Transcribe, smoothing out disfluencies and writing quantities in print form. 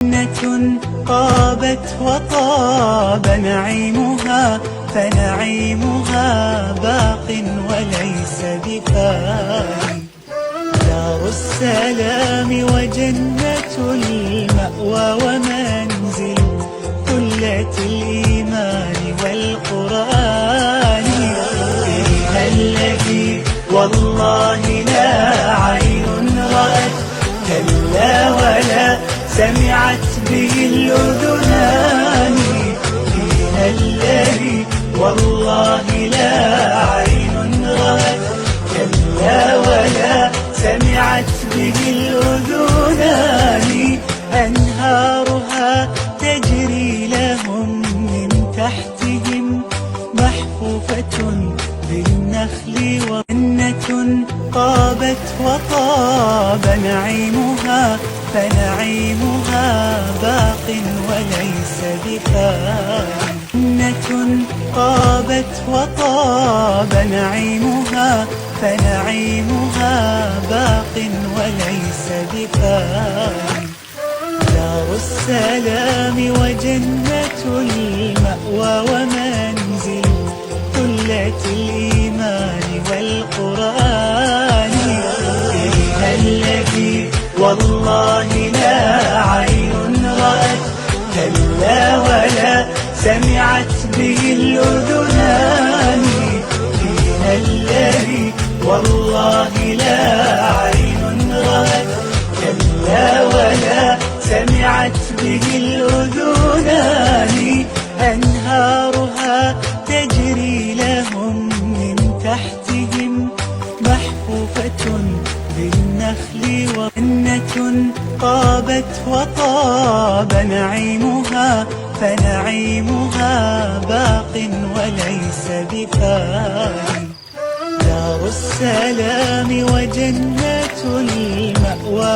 جنة طابت وطاب نعيمها، فنعيمها باق وليس بفانٍ. دار السلام وجنة المأوى ومنزل ثلة الإيمان والقرآن. فيها الذي والله لا عين رأت، كلا ولا سمعت به الأذنان. فيها الذي والله لا عين رأت، كلا ولا سمعت به الأذنان. أنهارها تجري لهم من تحتهم، محفوفة بالنخل. وجنة طابت وطاب نعيمها، فنعيمها باق وليس بفانٍ. جنة طابت وطاب نعيمها، فنعيمها باق وليس بفانٍ. دار السلام وجنة المأوى ومنزل ثلة الإيمان والقرآن. فيها الذي والله لا عين رأت، كلا ولا سمعت به الأذنان. فيها الذي والله لا عين رأت، كلا ولا سمعت به الأذنان. أنهارها تجري لهم من تحتهم، محفوفة بالنخل. وجنة طابت وطاب نعيمها، فنعيمها باق وليس بفانٍ. دار السلام وجنة المأوى